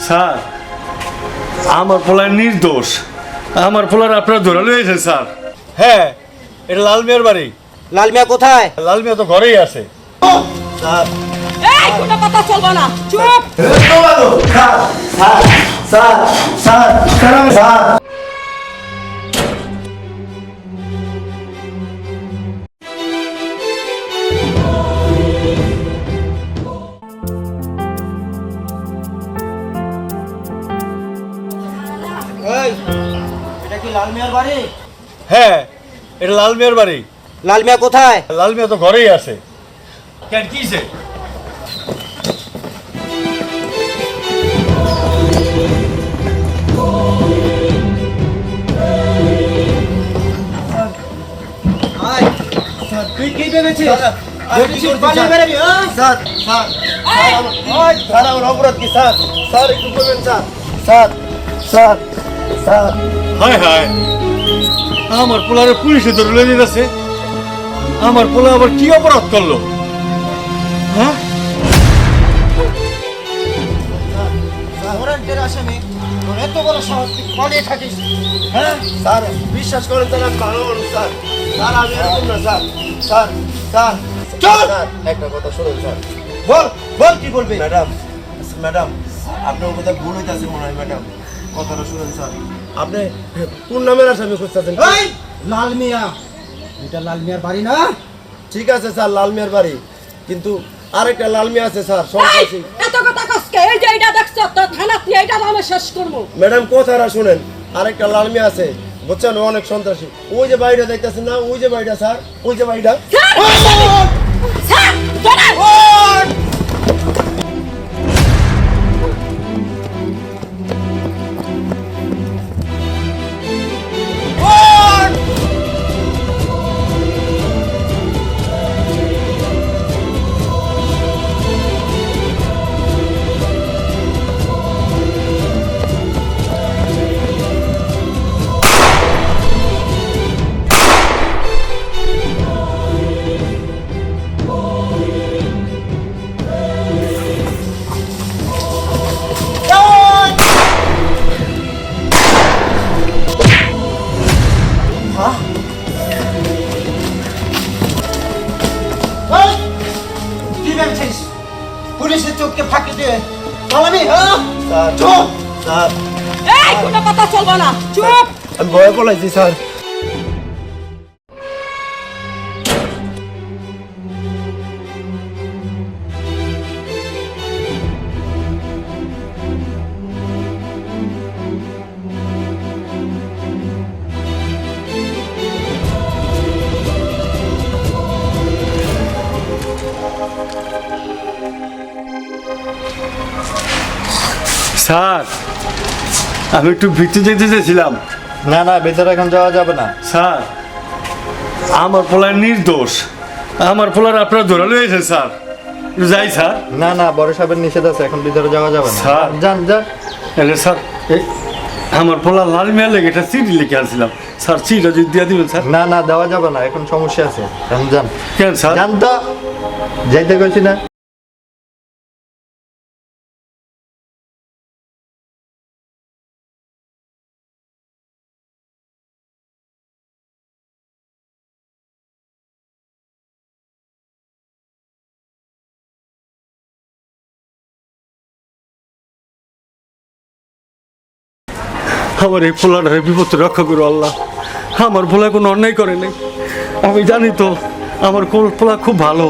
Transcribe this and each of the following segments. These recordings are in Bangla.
স্যার আমার পোলার নির্দোষ, আমার পোলার আপনারা ধরে লইয়েছেন স্যার। হ্যাঁ, এটা লাল মিয়ার বাড়ি। লাল মিয়া কোথায়? লাল মিয়া তো ঘরেই আছে স্যার। এই কোনো কথা চলবে না, চুপ। এই, এটা কি লাল মিয়ার বাড়ি? হ্যাঁ, এটা লাল মিয়ার বাড়ি। লাল মিয়া কোথায়? লাল মিয়া তো ঘরেই আছে। কেন কিছে? তুই কি ভেবেছিস? হায় হায়, আমার পোলারে পুলিশে ধরে লইয়ে যাচ্ছে। আমার পোলা আবার কি অপরাধ করলো? হ্যাঁ, এত বড় সাহস তুই পালিয়ে থাকিস? হ্যাঁ স্যার, বিশ্বাস করেন স্যার, আমি ভালো মানুষ স্যার। স্যার আমি এরকম না স্যার। স্যার স্যার স্যার, একটা কথা শুনুন স্যার। বল বল, কি বলবি? ম্যাডাম ম্যাডাম, আপনার কোথাও ভুল হইতেছে মনে হয় ম্যাডাম। কথাটা শুনুন স্যার। আপনি কোন নামের আসামি খুঁজতেছেন? লাল মিয়া। এটা লাল মিয়ার বাড়ি না? ঠিক আছে স্যার, লাল মিয়ার বাড়ি, কিন্তু আরেকটা লাল মিয়া আছে স্যার, সন্ত্রাসী। এত কথা কসকে, এই যে এটা দেখছ তো থানাতে, এইটা আমি শেষ করব। ম্যাডাম কথাটা শুনেন, আরেকটা লাল মিয়া আছে বুঝছেন, ও অনেক সন্ত্রাসী। ওই যে বাড়িটা দেখতেছেন না, ওই যে বাড়িটা স্যার, ওই যে বাড়িটা। স্যার, ধরে। কি ভেবেছিস পুলিশের চোখকে ফাঁকি দিয়ে পালাবি? হ্যাঁ স্যার, চুপ স্যার। এই কোনো কথা চলবে না, চুপ। আমি ভয় পলাইছি স্যার। স্যার আমি একটু ভিতরে যেতে চেয়েছিলাম। না না, ভেতরে এখন যাওয়া যাবে না। স্যার আমার পোলার নির্দোষ, আমার পোলার আপনারা ধরে লইয়েছেন স্যার। একটু যাই স্যার। না না, বড় সাহেবের নিষেধ আছে, এখন ভিতরে যাওয়া যাবে না। স্যার। যান যান। এলে স্যার, আমার পোলা লাল মিয়া লেগে একটা চিঠি লিখে আনছিলাম স্যার, চিঠিটা যদি দিয়ে দিবেন স্যার। না না, দেওয়া যাবে না, এখন সমস্যা আছে। এখন যান। কেন স্যার? যান তো, যাইতে কইছি না। আমার এই পোলাটারে বিপদ রক্ষা করো আল্লাহ। আমার পোলা কোনো অন্যায় করে নাই, আমি জানি তো আমার পোলা খুব ভালো।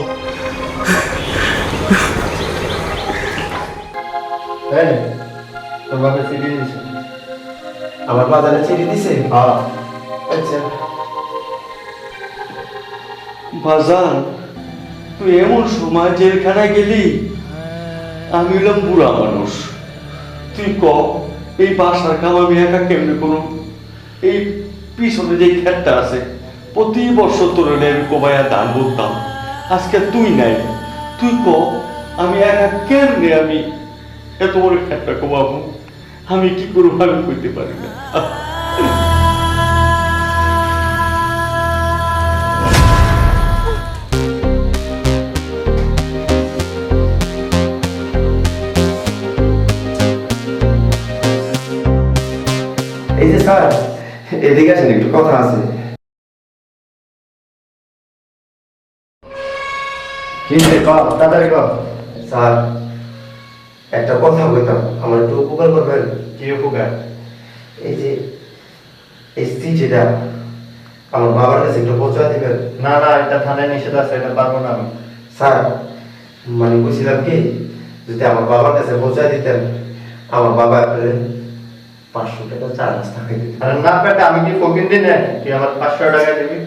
তোর বাপের চিঠি দিয়েছে। আমার বাজারে চিঠি দিছে? হ্যাঁ। আচ্ছা বাজান, তুই এমন সময় জেলখানায় গেলি, আমি হলাম বুড়া মানুষ। তুই ক এই বাসার কাম আমি একা কেমনে করুন? এই পিছনে যে ক্ষেতটা আছে, প্রতি বছর তোর আমি কমাইয়া ধান বলতাম, আজকে তুই নাই। তুই ক আমি একা কেমনে আমি এত বড় ক্ষেতটা কমাবো? আমি কি করবো আমি কইতে পারি না। এদিকে আসেন, একটু কথা আছে। কি রে, ক তাড়াতাড়ি ক। স্যার, একটা কথা বলতাম, আমার একটু উপকার করবেন। কি উপকার? এই যে এই চিঠিটা আমার বাবার কাছে একটু পৌঁছা দিবেন। না না, এটা থানায় নিষেধ আছে, এটা পারবো না আমি। স্যার, মানে বলছিলাম কি, যদি আমার বাবার কাছে পৌঁছা দিতেন, আমার বাবা আপনার 500 টাকা চার্জ থাকে দিতেন। আরে না বেটা, আমি কি ফকির দিন তুই আমার 500 টাকা দিবি?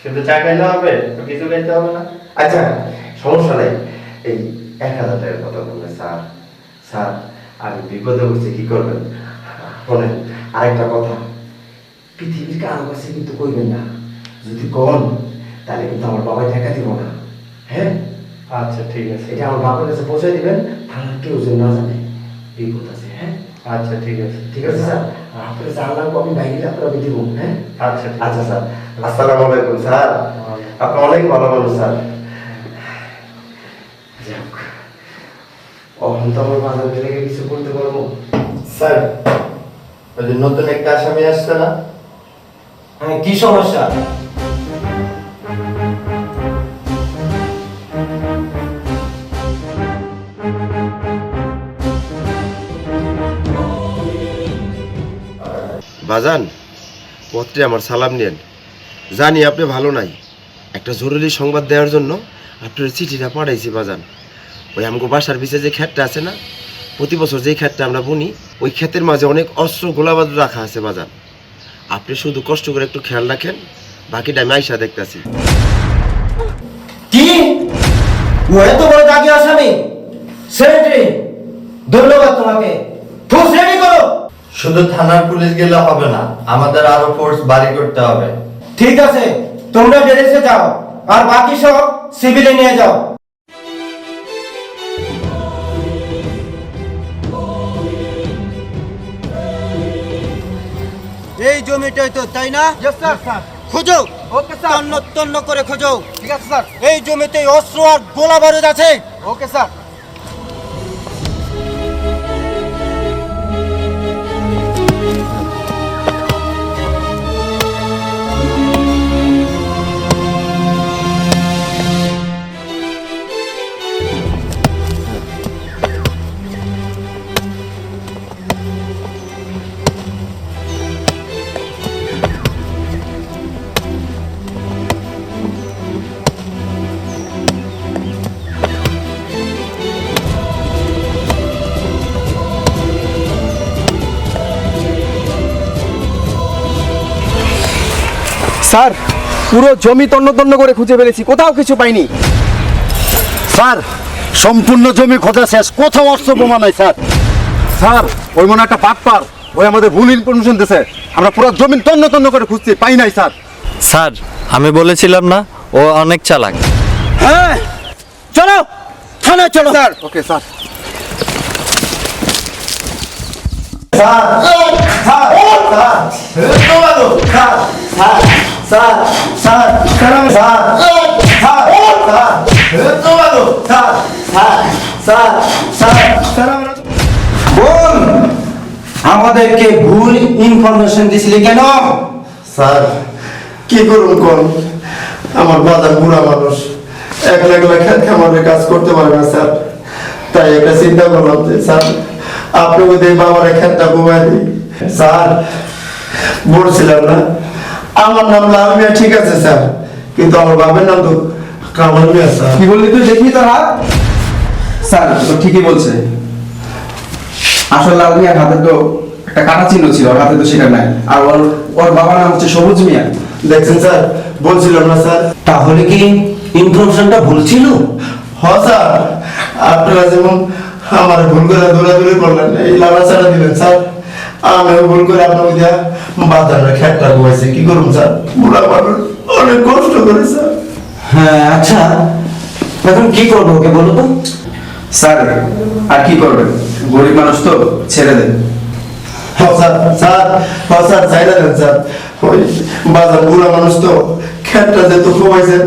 শুধু চা খাইলে হবে, তো কিছু খাইতে হবে না? আচ্ছা, সমস্যা নাই, এই 1000 টাকার কথা বললেন। স্যার স্যার, আমি বিপদে পড়ছি, কি করবেন? শোনেন, আরেকটা কথা, পৃথিবীর কারো কাছে কিন্তু কইবেন না। যদি কন, তাহলে কিন্তু আমার বাবাই টাকা দিব না। হ্যাঁ, আচ্ছা ঠিক আছে। এটা আমার বাবার কাছে পৌঁছে দিবেন, তাহলে কেউ যেন না জানে বিপদ আছে। হ্যাঁ, আচ্ছা ঠিক আছে। ঠিক আছে স্যার, আপনার জানলাম আমি বাইরে আপনাকে দিব। হ্যাঁ, আচ্ছা ঠিক আচ্ছা স্যার, আসসালামু আলাইকুম স্যার। আপনি অনেক ভালো মানুষ স্যার। যাক, অহন তো আমার বাজার থেকে কিছু করতে পারবো। স্যার, ওই যে নতুন একটা আসামি আসছে না? হ্যাঁ, কি সমস্যা? বাজান, পত্রে আমার সালাম নেন। জানি আপনি ভালো নাই, একটা জরুরি সংবাদ দেওয়ার জন্য আপনার চিঠিটা পাঠাইছি বাজান। ওই আমগো বাসার পিছে যে ক্ষেতটা আছে না, প্রতি বছর যেই ক্ষেতটা আমরা বুনি, ওই ক্ষেতের মাঝে অনেক অস্ত্র গোলাবাদ রাখা আছে বাজান। আপনি শুধু কষ্ট করে একটু খেয়াল রাখেন, বাকিটা আমি আইসা দেখতেছি। কি ও এত বড় দাগি আসামি? সেক্রেটারি, ধন্যবাদ তোমাকে। ফোর্স রেডি করো। শুধু থানার পুলিশ গেলে হবে না, আমাদের আরো ফোর্স বাড়ি করতে হবে। ঠিক আছে, তোমরা ডেরেসে যাও, আর বাকি সব সিভিলে নিয়ে যাও। এই জমিটাই তো, তাই না? Yes sir. স্যার, খোঁজো। Okay sir. তন্ন তন্ন করে খোঁজো। ঠিক আছে স্যার। এই জমিতে অস্ত্র আর গোলা বারুদ আছে। Okay sir. স্যার, পুরো জমি তন্ন তন্ন করে খুঁজে ফেলেছি, কোথাও কিছু পাইনি। স্যার, সম্পূর্ণ জমি খোঁজা শেষ, কোথাও অস্ত্র বোমা নাই স্যার। স্যার, ওই মনে একটা পাটপার, ওই আমাদের ভুল ইনফরমেশন দিয়েছে। আমরা পুরো জমি তন্ন তন্ন করে খুঁজছি, পাই নাই স্যার। স্যার, আমি বলেছিলাম না ও অনেক চালাক। হ্যাঁ, চলো থানায় চলো। Sir, okay sir. বল, আমাদেরকে ভুল ইনফরমেশন দিছিলি কেন? স্যার, কি করুন কোন, আমার বাজার বুড়া মানুষ, একলা একলা খেত খামারের কাজ করতে পারে না স্যার। তাই একটা চিন্তা করলাম যে স্যার, আপনি যদি বাবার খেতটা ঘুমাই দিই। স্যার, বলছিলাম না আমার নাম লাল মিয়া, ঠিক আছে স্যার, কিন্তু আমার বাবার নাম তো কামাল মিয়া স্যার। কি বললি তুই? দেখি তোর হাত। স্যার, তো ঠিকই বলছে। আসলে লাল মিয়ার হাতে তো একটা কাটা চিহ্ন ছিল, ওর হাতে তো সেটা নাই। আর ওর বাবার নাম হচ্ছে সবুজ মিয়া। দেখছেন স্যার, বলছিলাম না স্যার। তাহলে কি ইনফরমেশনটা ভুল ছিল? হ স্যার, আপনারা যেমন আমার ভুল করে দৌড়াদৌড়ি করলেন, এই লাড়াচাড়া দিলেন স্যার, আমিও ভুল করে আপনাকে দিয়া বাজারের খেটটা ঘুমাইছি। কি করুন স্যার, বুড়া মানুষ, অনেক কষ্ট করে স্যার। হ্যাঁ, আচ্ছা এখন কি করবো ওকে বলো তো? স্যার, আর কি করবেন, গরিব মানুষ তো, ছেড়ে দেন। হ স্যার, স্যার, হ স্যার, চাইলে দেন স্যার। ওই বাজার বুড়া মানুষ তো, খেটটা যেহেতু ঘুমাইছেন,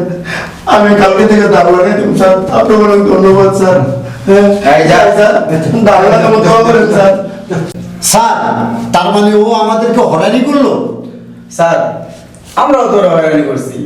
আমি কালকে থেকে দাম লাগাই দিব স্যার। আপনাকে অনেক ধন্যবাদ স্যার। এই যা। স্যার, দাম লাগাবো, দোয়া করেন স্যার। স্যার, তার মানে ও আমাদেরকে হয়রানি করলো? স্যার আমরাও তো ওরা হয়রানি করছি।